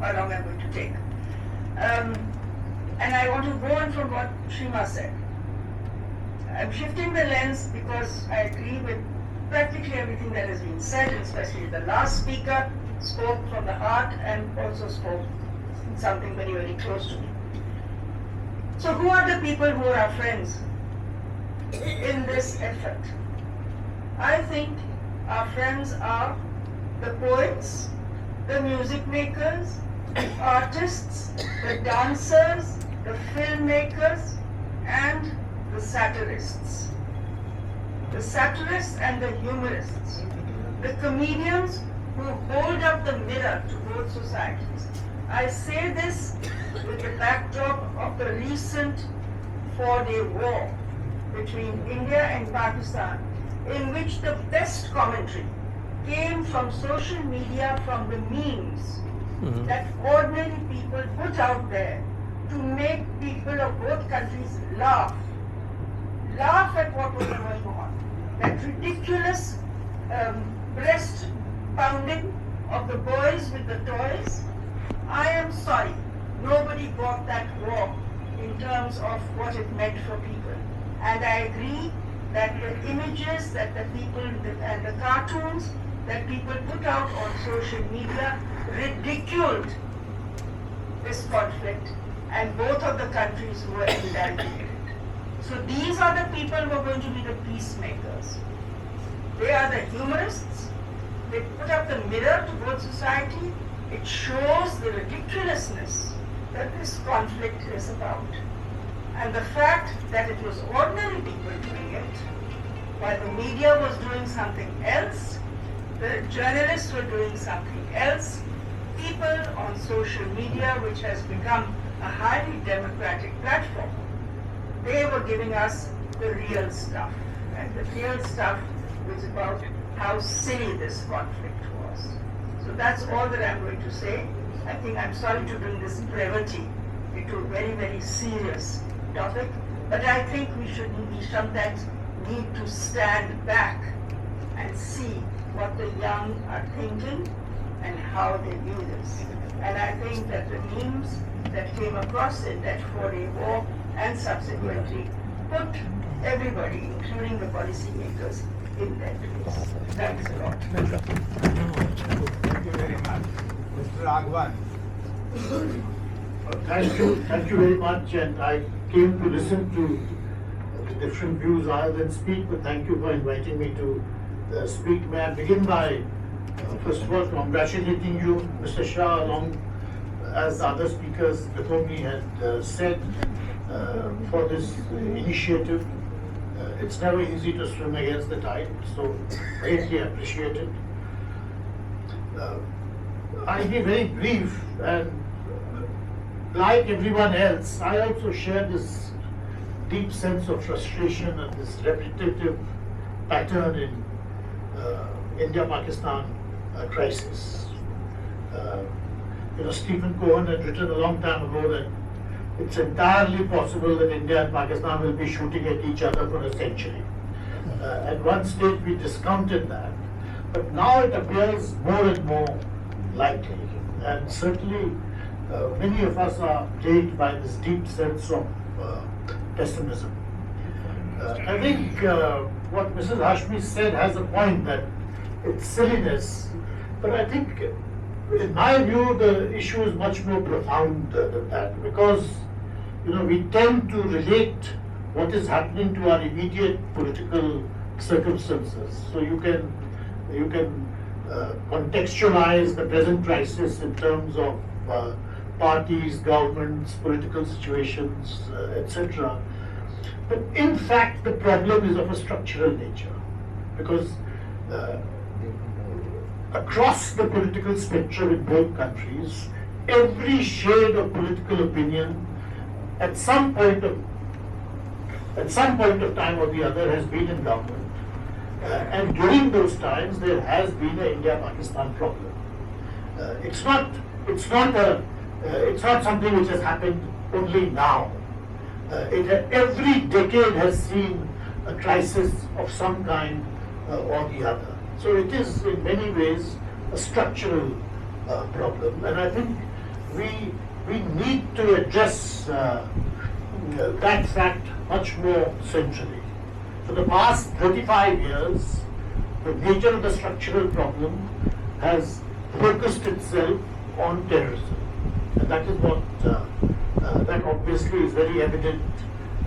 how long I'm going to take. And I want to go on from what Shrima said. I'm shifting the lens because I agree with practically everything that has been said, especially the last speaker spoke from the heart and also spoke something very, very close to me. So who are the people who are our friends in this effort? I think our friends are the poets, the music makers, the artists, the dancers, the filmmakers, and the satirists. The satirists and the humorists, the comedians who hold up the mirror to both societies. I say this with the backdrop of the recent 4-day war between India and Pakistan, in which the best commentary came from social media, from the memes that ordinary people put out there to make people of both countries laugh at what was going on. That ridiculous breast pounding of the boys with the toys. I am sorry, nobody bought that war in terms of what it meant for people. And I agree that the images that the people and the cartoons that people put out on social media ridiculed this conflict and both of the countries who were indicted in it. So these are the people who are going to be the peacemakers. They are the humorists. They put up the mirror to both society. It shows the ridiculousness that this conflict is about. And the fact that it was ordinary people doing it, while the media was doing something else, the journalists were doing something else, people on social media, which has become a highly democratic platform, they were giving us the real stuff. And the real stuff was about how silly this conflict was. So that's all that I'm going to say. I think I'm sorry to bring this brevity into a very, very serious topic, but I think we sometimes need to stand back and see what the young are thinking and how they view this. And I think that the memes that came across in that 4-day war and subsequently put everybody, including the policymakers, in that place. Thanks a lot. Thank you very much. Mr. Raghavan. Thank you very much, and I came to listen to the different views rather than speak, but thank you for inviting me to speak. May I begin by, first of all, congratulating you, Mr. Shah, along as the other speakers before me had said, for this initiative. It's never easy to swim against the tide, so greatly appreciate it. I'll be very brief, and like everyone else, I also share this deep sense of frustration and this repetitive pattern in India-Pakistan crisis. Stephen Cohen had written a long time ago that it's entirely possible that India and Pakistan will be shooting at each other for a century. At one stage we discounted that, but now it appears more and more likely. And certainly many of us are plagued by this deep sense of pessimism. I think what Mrs. Hashmi said has a point, that it's silliness, but I think in my view the issue is much more profound than that, because we tend to relate what is happening to our immediate political circumstances. So you can contextualize the present crisis in terms of parties, governments, political situations, etc. But in fact, the problem is of a structural nature, because across the political spectrum in both countries, every shade of political opinion at some point of time or the other has been in government, and during those times there has been an India-Pakistan problem. It's not something which has happened only now. Every decade has seen a crisis of some kind or the other. So it is in many ways a structural problem, and I think we need to address that fact much more centrally. For the past 35 years, the nature of the structural problem has focused itself on terrorism. And that is what, that obviously is very evident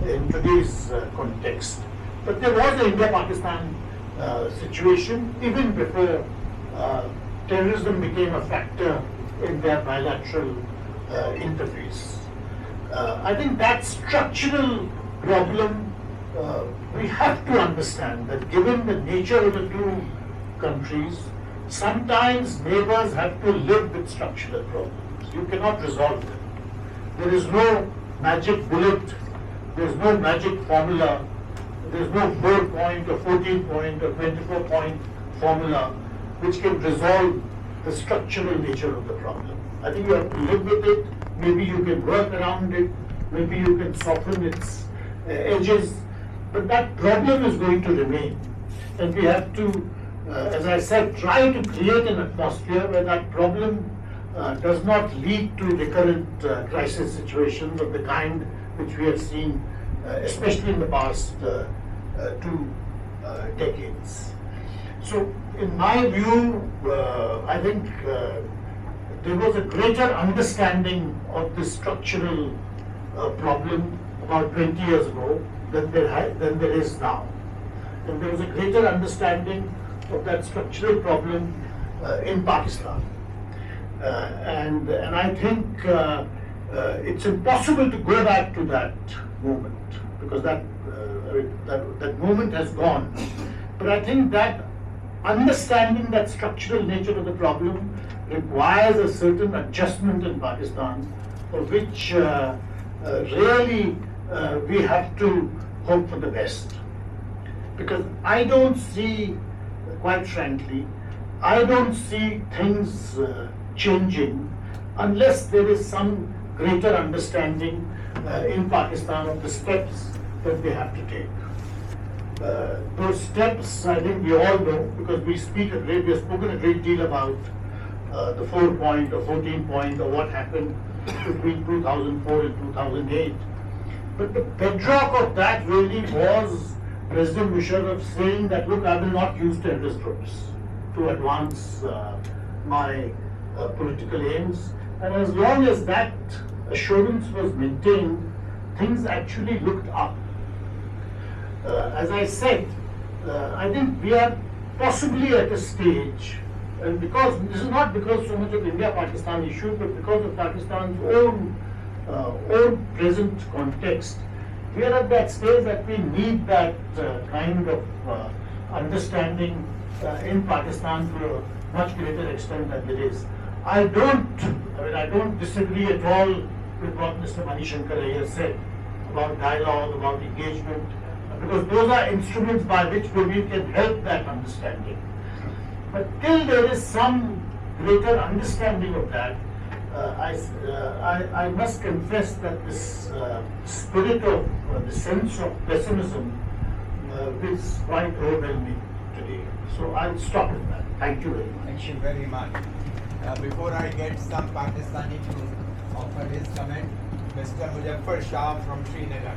in today's context. But there was an India-Pakistan situation even before terrorism became a factor in their bilateral interface. I think that structural problem, we have to understand that given the nature of the two countries, sometimes neighbors have to live with structural problems. You cannot resolve them. There is no magic bullet, there is no magic formula, there is no 4-point or 14-point or 24-point formula which can resolve the structural nature of the problem. I think you have to live with it. Maybe you can work around it, maybe you can soften its edges, but that problem is going to remain. And we have to, as I said, try to create an atmosphere where that problem does not lead to recurrent crisis situations of the kind which we have seen, especially in the past 2 decades. So, in my view, I think there was a greater understanding of this structural problem about 20 years ago than there is now. And there was a greater understanding of that structural problem in Pakistan. And I think it's impossible to go back to that moment because that moment has gone. But I think that understanding that structural nature of the problem requires a certain adjustment in Pakistan, for which really we have to hope for the best. Because I don't see, quite frankly, I don't see things changing unless there is some greater understanding in Pakistan of the steps that they have to take. Those steps, I think we all know, because we have spoken a great deal about the 4-point or 14-point or what happened between 2004 and 2008. But the bedrock of that really was President Musharraf saying that, look, I will not use terrorist groups to advance my political aims. And as long as that assurance was maintained, things actually looked up. As I said, I think we are possibly at a stage, and because this is not because so much of India-Pakistan issue, but because of Pakistan's own present context, we are at that stage that we need that kind of understanding in Pakistan to a much greater extent than there is. I don't disagree at all with what Mr. Manishankar Iyer said about dialogue, about engagement, because those are instruments by which we can help that understanding. But till there is some greater understanding of that, I must confess that this spirit of the sense of pessimism is quite overwhelming today. So I'll stop at that. Thank you very much. Thank you very much. Before I get some Pakistani to offer his comment, Mr. Muzaffar Shah from Srinagar.